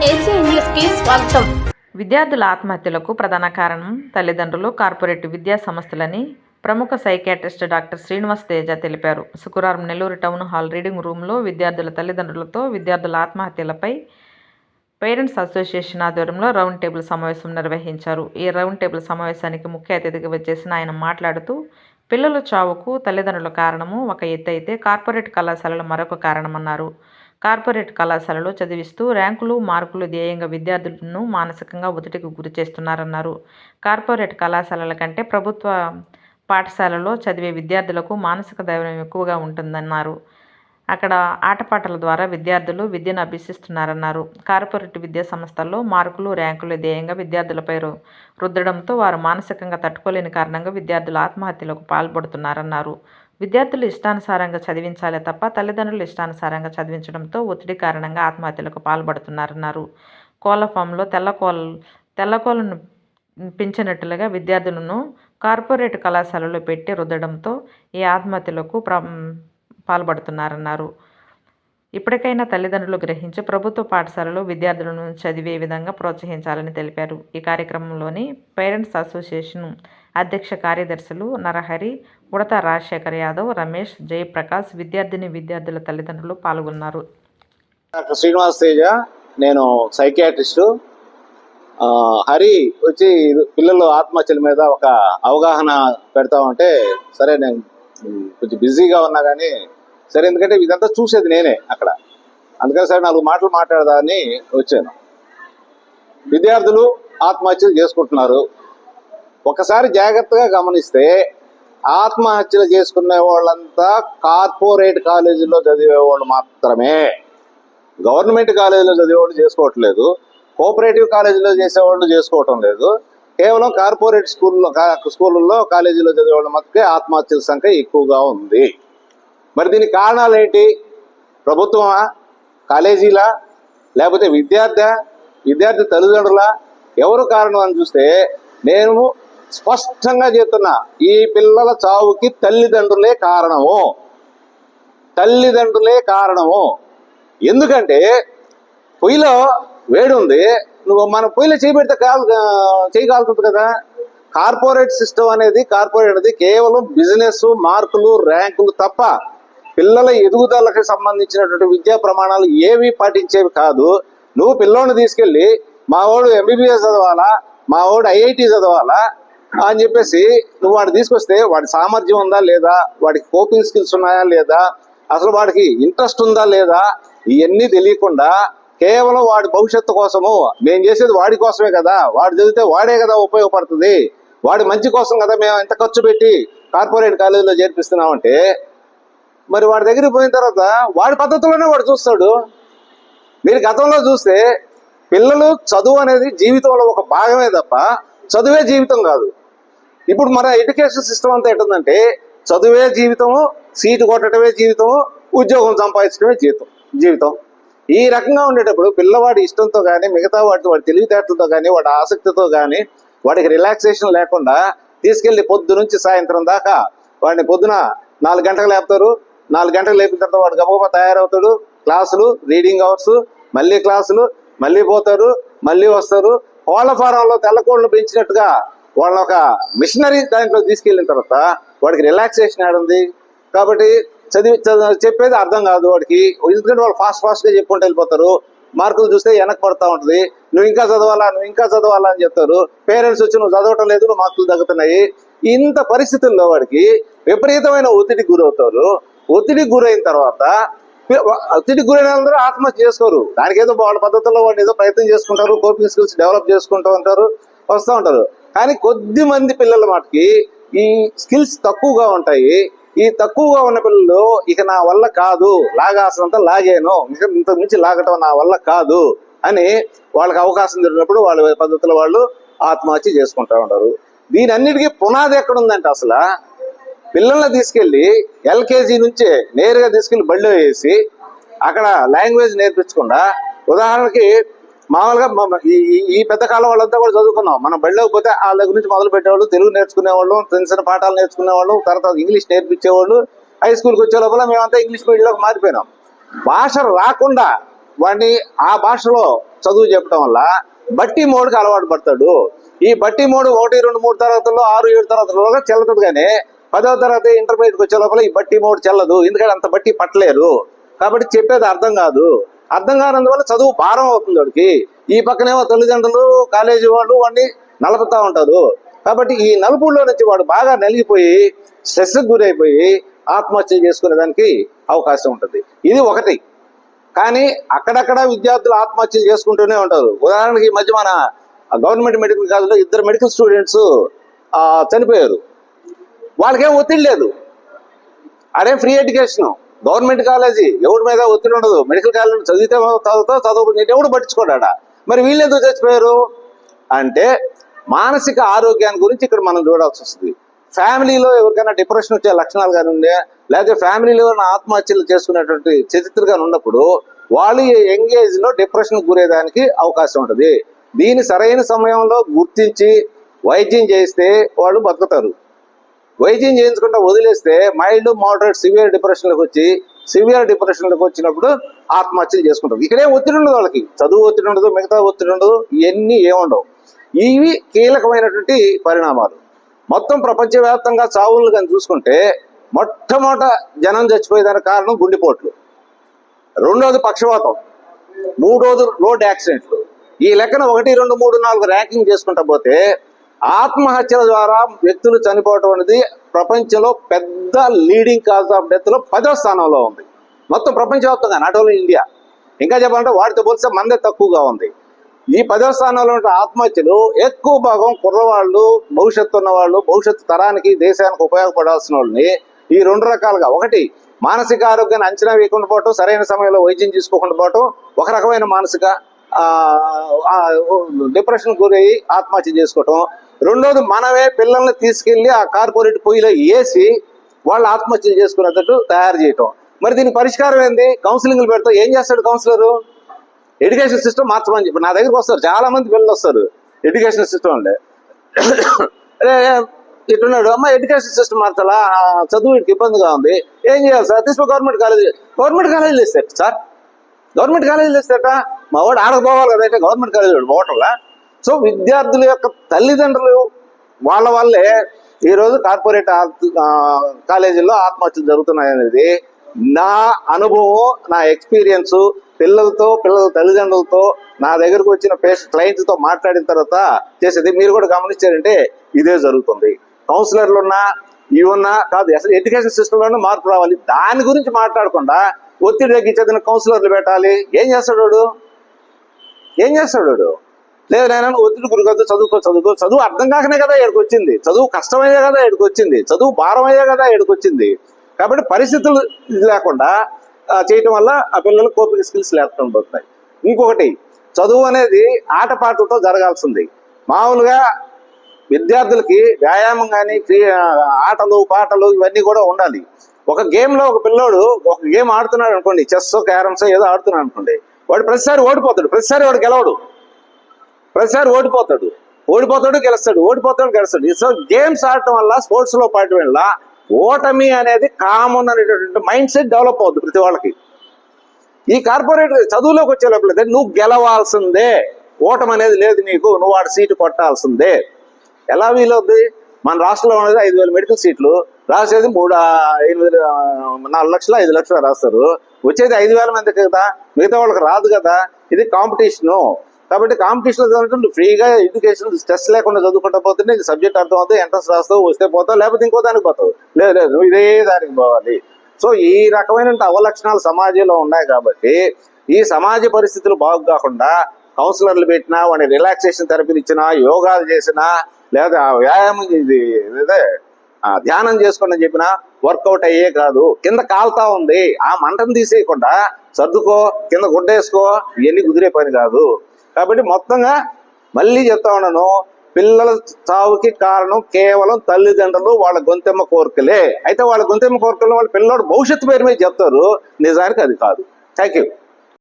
AC news కి స్వాగతం. విద్యార్థుల ఆత్మహత్యలకు ప్రధాన కారణం తల్లిదండ్రులు, కార్పొరేట్ విద్యా సంస్థలని ప్రముఖ సైకియాట్రిస్ట్ డాక్టర్ శ్రీనివాస్ తేజ తెలిపారు. శుక్రవారం నెల్లూరు టౌన్ హాల్ రీడింగ్ రూమ్లో విద్యార్థుల తల్లిదండ్రులతో విద్యార్థుల ఆత్మహత్యలపై పేరెంట్స్ అసోసియేషన్ ఆధ్వర్యంలో రౌండ్ టేబుల్ సమావేశం నిర్వహించారు. ఈ రౌండ్ టేబుల్ సమావేశానికి ముఖ్య అతిథిగా వచ్చేసిన ఆయన మాట్లాడుతూ, పిల్లల చావుకు తల్లిదండ్రుల కారణము ఒక ఎత్తు అయితే కార్పొరేట్ కళాశాలలు మరొక కారణమన్నారు. కార్పొరేట్ కళాశాలలో చదివిస్తూ ర్యాంకులు, మార్కులు ధ్యేయంగా విద్యార్థులను మానసికంగా ఒత్తిడికి గురి చేస్తున్నారన్నారు. కార్పొరేట్ కళాశాలల కంటే ప్రభుత్వ పాఠశాలలో చదివే విద్యార్థులకు మానసిక ధైర్యం ఎక్కువగా ఉంటుందన్నారు. అక్కడ ఆటపాటల ద్వారా విద్యార్థులు విద్యను అభ్యసిస్తున్నారన్నారు. కార్పొరేట్ విద్యా సంస్థల్లో మార్కులు, ర్యాంకులు ధ్యేయంగా విద్యార్థులపై రుద్దడంతో వారు మానసికంగా తట్టుకోలేని కారణంగా విద్యార్థులు ఆత్మహత్యలకు పాల్పడుతున్నారన్నారు. విద్యార్థులు ఇష్టానుసారంగా చదివించాలే తప్ప తల్లిదండ్రులు ఇష్టానుసారంగా చదివించడంతో ఒత్తిడి కారణంగా ఆత్మహత్యలకు పాల్పడుతున్నారన్నారు. కోళ్ల ఫామ్లో తెల్లకోళ్లను పెంచినట్లుగా విద్యార్థులను కార్పొరేట్ కళాశాలలో పెట్టి రుద్దడంతో ఈ ఆత్మహత్యలకు పాల్పడుతున్నారన్నారు. ఇప్పటికైనా తల్లిదండ్రులు గ్రహించి ప్రభుత్వ పాఠశాలలో విద్యార్థులను చదివే విధంగా ప్రోత్సహించాలని తెలిపారు. ఈ కార్యక్రమంలోని పేరెంట్స్ అసోసియేషన్ అధ్యక్ష కార్యదర్శులు నరహరి, ఉడత రాజశేఖర్ యాదవ్, రమేష్, జయప్రకాష్, విద్యార్థుల తల్లిదండ్రులు పాల్గొన్నారు. డాక్టర్ శ్రీనివాస్ తేజ, నేను సైకియాట్రిస్టు. హరి వచ్చి పిల్లలు ఆత్మహత్యల మీద ఒక అవగాహన పెడతామంటే సరే, నేను కొంచెం బిజీగా ఉన్నా కానీ సరే, ఎందుకంటే ఇదంతా చూసేది నేనే అక్కడ, అందుకని సరే 4 మాటలు మాట్లాడదామని వచ్చాను. విద్యార్థులు ఆత్మహత్యలు చేసుకుంటున్నారు. ఒకసారి జాగ్రత్తగా గమనిస్తే ఆత్మహత్యలు చేసుకునే వాళ్ళంతా కార్పొరేట్ కాలేజీల్లో చదివే వాళ్ళు మాత్రమే. గవర్నమెంట్ కాలేజీలో చదివేవాళ్ళు చేసుకోవట్లేదు, కోఆపరేటివ్ కాలేజీలో చేసేవాళ్ళు చేసుకోవటం లేదు. కేవలం కార్పొరేట్ స్కూళ్ళల్లో కాలేజీలో చదివేవాళ్ళు మాత్రమే ఆత్మహత్యల సంఖ్య ఎక్కువగా ఉంది. మరి దీనికి కారణాలు ఏంటి? ప్రభుత్వమా, కాలేజీలా, లేకపోతే విద్యార్థి తల్లిదండ్రులా? ఎవరు కారణం అని చూస్తే నేను స్పష్టంగా చెప్తున్నా, ఈ పిల్లల చావుకి తల్లిదండ్రులే కారణము. ఎందుకంటే పొయ్యిలో వేడి ఉంది, నువ్వు మన పొయ్యిలో చేయబెడితే చేయగలుగుతుంది కదా. కార్పొరేట్ సిస్టమ్ అనేది కేవలం బిజినెస్, మార్కులు, ర్యాంకులు తప్ప పిల్లల ఎదుగుదలకు సంబంధించినటువంటి విద్యా ప్రమాణాలు ఏవి పాటించేవి కాదు. నువ్వు పిల్లోని తీసుకెళ్ళి మా వాడు ఎంబీబీఎస్ చదవాలా, మా వాడు ఐఐటి చదవాలా అని చెప్పేసి నువ్వు వాడిని తీసుకొస్తే వాడి సామర్థ్యం ఉందా లేదా, వాడికి కోపింగ్ స్కిల్స్ ఉన్నాయా లేదా, అసలు వాడికి ఇంట్రెస్ట్ ఉందా లేదా, ఇవన్నీ తెలియకుండా కేవలం వాడి భవిష్యత్తు కోసము, మేము చేసేది వాడి కోసమే కదా, వాడు చదివితే వాడే కదా ఉపయోగపడుతుంది, వాడి మంచి కోసం కదా మేము ఎంత ఖర్చు పెట్టి కార్పొరేట్ కాలేజీలో చేర్పిస్తున్నామంటే, మరి వాడి దగ్గరికి పోయిన తర్వాత వాడి పద్ధతిలోనే వాడు చూస్తాడు. మీరు గతంలో చూస్తే పిల్లలు చదువు అనేది జీవితంలో ఒక భాగమే తప్ప చదువే జీవితం కాదు. ఇప్పుడు మన ఎడ్యుకేషన్ సిస్టమ్ అంతా ఎట్టుందంటే చదువే జీవితము, సీటు కొట్టడమే జీవితము, ఉద్యోగం సంపాదించడమే జీవితం. ఈ రకంగా ఉండేటప్పుడు పిల్లవాడి ఇష్టంతో కానీ, మిగతా వాడి తెలివితేటలతో కానీ, వాడి ఆసక్తితో కానీ, వాడికి రిలాక్సేషన్ లేకుండా తీసుకెళ్లి పొద్దు నుంచి సాయంత్రం దాకా వాడిని పొద్దున 4 గంటలకు లేపుతారు. 4 గంటలకు లేపిన తర్వాత వాడు గబగబా తయారవుతాడు. క్లాసులు, రీడింగ్ అవర్స్, మళ్ళీ క్లాసులు, మళ్ళీ పోతారు, మళ్ళీ వస్తారు. కోళ్ల ఫారంలో తెల్లకోళ్ళు పెంచినట్టుగా వాళ్ళ ఒక మిషనరీ దాంట్లో తీసుకెళ్ళిన తర్వాత వాడికి రిలాక్సేషన్ ఆడుంది. కాబట్టి చెప్పేది అర్థం కాదు వాడికి, ఎందుకంటే వాళ్ళు ఫాస్ట్గా చెప్పుకుంటూ వెళ్ళిపోతారు. మార్కులు చూస్తే వెనక పడతా ఉంటుంది. నువ్వు ఇంకా చదవాలా అని చెప్తారు. పేరెంట్స్ వచ్చి నువ్వు చదవటం లేదు, నువ్వు మార్కులు తగ్గుతున్నాయి. ఇంత పరిస్థితుల్లో వాడికి విపరీతమైన ఒత్తిడికి గురవుతారు. ఒత్తిడికి గురైన తర్వాత ఒత్తిడికి గురైన అందరూ ఆత్మహత్య చేసుకోరు. దానికి ఏదో వాళ్ళ పద్ధతుల్లో వాళ్ళు ఏదో ప్రయత్నం చేసుకుంటారు, కోపింగ్ స్కిల్స్ డెవలప్ చేసుకుంటూ ఉంటారు, వస్తూ ఉంటారు. కానీ కొద్ది మంది పిల్లల మాటకి ఈ స్కిల్స్ తక్కువగా ఉంటాయి. ఈ తక్కువగా ఉన్న పిల్లలు ఇక నా వల్ల కాదు, లాగాల్సినంత లాగాను, ఇంత మించి లాగటం నా వల్ల కాదు అని వాళ్ళకి అవకాశం దొరికినప్పుడు వాళ్ళ పద్ధతిలో వాళ్ళు ఆత్మహత్య చేసుకుంటూ ఉంటారు. దీని అన్నిటికీ పునాది ఎక్కడుందంటే అసలు పిల్లల్ని తీసుకెళ్ళి ఎల్కేజీ నుంచే నేరుగా తీసుకెళ్ళి బడిలో వేసి అక్కడ లాంగ్వేజ్ నేర్పించకుండా, ఉదాహరణకి మామూలుగా ఈ పెద్ద కాలం వాళ్ళంతా కూడా చదువుకున్నాం. మనం బడిలోకి పోతే వాళ్ళ దగ్గర నుంచి మొదలు పెట్టేవాళ్ళు, తెలుగు నేర్చుకునేవాళ్ళు, చిన్న పాఠాలు నేర్చుకునేవాళ్ళు, తర్వాత ఇంగ్లీష్ నేర్పించేవాళ్ళు. హై స్కూల్కి వచ్చే లోపల మేమంతా ఇంగ్లీష్ మీడియంలోకి మారిపోయినాం. భాష రాకుండా వాడిని ఆ భాషలో చదువు చెప్పడం వల్ల బట్టి మోడ్కి అలవాటు పడతాడు. ఈ బట్టి మోడ్ 1, 2, 3 తరగతుల్లో 6, 7 తరగతుల్లో చెల్లుతుంది. కానీ 10వ తరగతి ఇంటర్మీడియట్కి వచ్చే లోపల ఈ బట్టి మోడ్ చెల్లదు. ఎందుకంటే అంత బట్టి పట్టలేరు. కాబట్టి చెప్పేది అర్థం కాదు. అర్థం కానందువల్ల చదువు భారం అవుతుంది వాడికి. ఈ పక్కనేమో తల్లిదండ్రులు కాలేజీ వాళ్ళు వాడిని నలుపుతా ఉంటారు. కాబట్టి ఈ నలుపుల్లో నుంచి వాడు బాగా నలిగిపోయి స్ట్రెస్కి గురైపోయి ఆత్మహత్య చేసుకునే దానికి అవకాశం ఉంటుంది. ఇది ఒకటి. కానీ అక్కడక్కడ విద్యార్థులు ఆత్మహత్యలు చేసుకుంటూనే ఉంటారు. ఉదాహరణకి ఈ మధ్య మన గవర్నమెంట్ మెడికల్ కాలేజ్లో 2 మెడికల్ స్టూడెంట్స్ చనిపోయారు. వాళ్ళకేం ఒత్తిడి లేదు. అదే ఫ్రీ ఎడ్యుకేషన్, గవర్నమెంట్ కాలేజీ, ఎవరి మీద ఒత్తిడి ఉండదు. మెడికల్ కాలేజ్ చదివితే చదువుకుంటే ఎవడు పట్టించుకోడా. మరి వీళ్ళు ఎందుకు చచ్చిపోయారు అంటే మానసిక ఆరోగ్యాన్ని గురించి ఇక్కడ మనం చూడాల్సి వస్తుంది. ఫ్యామిలీలో ఎవరికైనా డిప్రెషన్ వచ్చే లక్షణాలు కానీ ఉండే, లేకపోతే ఫ్యామిలీలో ఆత్మహత్యలు చేసుకునేటువంటి చరిత్ర కానీ ఉన్నప్పుడు వాళ్ళు యంగ్ ఏజ్ లో డిప్రెషన్ గురేదానికి అవకాశం ఉంటుంది. దీన్ని సరైన సమయంలో గుర్తించి వైద్యం చేస్తే వాళ్ళు బతుకుతారు. వైద్యం చేయించకుండా వదిలేస్తే మైల్డ్, మోడరేట్, సివియర్ డిప్రెషన్లకు వచ్చి సివియర్ డిప్రెషన్లకు వచ్చినప్పుడు ఆత్మహత్యలు చేసుకుంటారు. ఇక్కడే ఒత్తిడి ఉండదు వాళ్ళకి. చదువు ఒత్తిడి ఉండదు, మిగతా ఒత్తిడి ఉండదు, ఇవన్నీ ఏముండవు. ఇవి కీలకమైనటువంటి పరిణామాలు. మొత్తం ప్రపంచవ్యాప్తంగా చావులను కానీ చూసుకుంటే మొట్టమొదట జనం చచ్చిపోయేదానికి కారణం గుండెపోట్లు, రెండోది పక్షవాతం, మూడోది రోడ్ యాక్సిడెంట్లు. ఈ లెక్కన 1, 2, 3, 4 ర్యాంకింగ్ చేసుకుంటా పోతే ఆత్మహత్యల ద్వారా వ్యక్తులు చనిపోవటం అనేది ప్రపంచంలో పెద్ద లీడింగ్ కాజ్ ఆఫ్ డెత్ లో 10వ స్థానంలో ఉంది. మొత్తం ప్రపంచవ్యాప్తంగా, నాట్ ఓన్లీ ఇండియా. ఇంకా చెప్పాలంటే వాటితో పోలిస్తే మనదే తక్కువగా ఉంది. ఈ 10వ స్థానంలో ఉన్న ఆత్మహత్యలు ఎక్కువ భాగం కుర్రవాళ్ళు, భవిష్యత్తు ఉన్నవాళ్ళు, భవిష్యత్తు తరానికి, దేశానికి ఉపయోగపడాల్సిన వాళ్ళని ఈ 2 రకాలుగా, ఒకటి మానసిక ఆరోగ్యాన్ని అంచనా వేయకుండా పోవటం, సరైన సమయంలో వైద్యం తీసుకోకుండా పోవటం, ఒక రకమైన మానసిక డిప్రెషన్ గురయ్యి ఆత్మహత్య చేసుకోవటం. రెండోది మనమే పిల్లల్ని తీసుకెళ్లి ఆ కార్పొరేట్ పొయ్యిలో వేసి వాళ్ళు ఆత్మహత్యలు చేసుకునేటట్టు తయారు చేయటం. మరి దీనికి పరిష్కారం ఏంది? కౌన్సిలింగ్లు పెడతాం. ఏం చేస్తాడు కౌన్సిలరు? ఎడ్యుకేషన్ సిస్టమ్ మార్చమని చెప్పి నా దగ్గరికి వస్తారు. చాలా మంది పిల్లలు వస్తారు ఎడ్యుకేషన్ సిస్టమ్ అంటే. ఇట్టున్నాడు, అమ్మ ఎడ్యుకేషన్ సిస్టమ్ మార్చాలా, చదువు వీటికి ఇబ్బందిగా ఉంది, ఏం చేయాలి సార్? తీసుకో గవర్నమెంట్ కాలేజీలు ఇస్తారు సార్. గవర్నమెంట్ కాలేజీలు ఇస్తారట. మా వాడు ఆడకపోవాలి కదా అంటే గవర్నమెంట్ కాలేజీ వాడు పోవటంలా. సో విద్యార్థుల యొక్క తల్లిదండ్రులు వాళ్ళ వల్లే ఈరోజు కార్పొరేట్ కాలేజీల్లో ఆత్మహత్యలు జరుగుతున్నాయనేది నా అనుభవం, నా ఎక్స్పీరియన్స్. పిల్లల తల్లిదండ్రులతో నా దగ్గరకు వచ్చిన క్లయింట్స్తో మాట్లాడిన తర్వాత చేసేది. మీరు కూడా గమనించారంటే ఇదే జరుగుతుంది. కౌన్సిలర్లు ఉన్నా ఇవన్నా కాదు, అసలు ఎడ్యుకేషన్ సిస్టంలోనే మార్పు రావాలి. దాని గురించి మాట్లాడకుండా ఒత్తిడి తగ్గించేదని కౌన్సిలర్లు పెట్టాలి. ఏం చేస్తాడు? లేదు నాయన ఒత్తిడి గురికొద్దు, చదువు అర్థం కాకనే కదా ఇక్కడికి వచ్చింది, చదువు కష్టమయ్యే కదా ఇక్కడికి వచ్చింది, చదువు భారం అయ్యే కదా ఇక్కడికి వచ్చింది. కాబట్టి పరిస్థితులు లేకుండా చేయటం వల్ల ఆ పిల్లలు కోపింగ్ స్కిల్స్ లేకుండా పోతున్నాయి. ఇంకొకటి, చదువు అనేది ఆటపాటలతో జరగాల్సింది. మామూలుగా విద్యార్థులకి వ్యాయామం కానీ, ఆటలు పాటలు ఇవన్నీ కూడా ఉండాలి. ఒక గేమ్లో ఒక పిల్లోడు ఒక గేమ్ ఆడుతున్నాడు అనుకోండి, చెస్, క్యారమ్స్ ఏదో ఆడుతున్నాడు అనుకోండి, వాడు ప్రతిసారి ఓడిపోతాడు, ప్రతిసారి వాడు గెలవడు, ప్రతిసారి ఓడిపోతాడు గెలుస్తాడు. సో గేమ్స్ ఆడటం వల్ల, స్పోర్ట్స్ లో పాడటం వల్ల ఓటమి అనేది కామన్ అనేటటువంటి మైండ్ సెట్ డెవలప్ అవుతుంది ప్రతి వాళ్ళకి. ఈ కార్పొరేట్ చదువులోకి వచ్చే లోపల నువ్వు గెలవాల్సిందే, ఓటమి అనేది లేదు నీకు, నువ్వు వాడి సీటు కొట్టాల్సిందే. ఎలా వీలవుద్ది? మన రాష్ట్రంలో ఉన్నది 5,000 మెడికల్ సీట్లు, రాసేది 4 లక్షలు 5 లక్షలు రాస్తారు. వచ్చేది 5,000 మంది కదా, మిగతా వాళ్ళకి రాదు కదా. ఇది కాంపిటీషను. కాబట్టి కాంపిటీషన్ ఫ్రీగా ఎడ్యుకేషన్ స్ట్రెస్ లేకుండా చదువుకుంటా పోతే నీకు సబ్జెక్ట్ అర్థం అవుతుంది, ఎంట్రన్స్ రాస్తావు, వస్తే పోతావు, లేకపోతే ఇంకో దానికి పోతావు. లేదు నువ్వు ఇదే దానికి పోవాలి. సో ఈ రకమైన అవలక్షణాలు సమాజంలో ఉన్నాయి. కాబట్టి ఈ సమాజ పరిస్థితులు బాగు కాకుండా కౌన్సిలర్లు పెట్టినా, వాడిని రిలాక్సేషన్ థెరపీలు ఇచ్చినా, యోగాలు చేసినా, లేదా వ్యాయామం ధ్యానం చేసుకోండి అని చెప్పినా వర్కౌట్ అయ్యే కాదు. కింద కాలుతా ఉంది, ఆ మంటను తీసేయకుండా సర్దుకో, కింద గుడ్డేసుకో, ఇవన్నీ కుదిరే పని కాదు. కాబట్టి మొత్తంగా మళ్ళీ చెప్తా ఉన్నాను, పిల్లల చావుకి కారణం కేవలం తల్లిదండ్రులు, వాళ్ళ గొంతెమ్మ కోరికలే. అయితే వాళ్ళ గొంతెమ్మ కోరికలు వాళ్ళ పిల్లవాడు భవిష్యత్తు పేరు మీద చెప్తారు, నిజానికి అది కాదు. Thank you.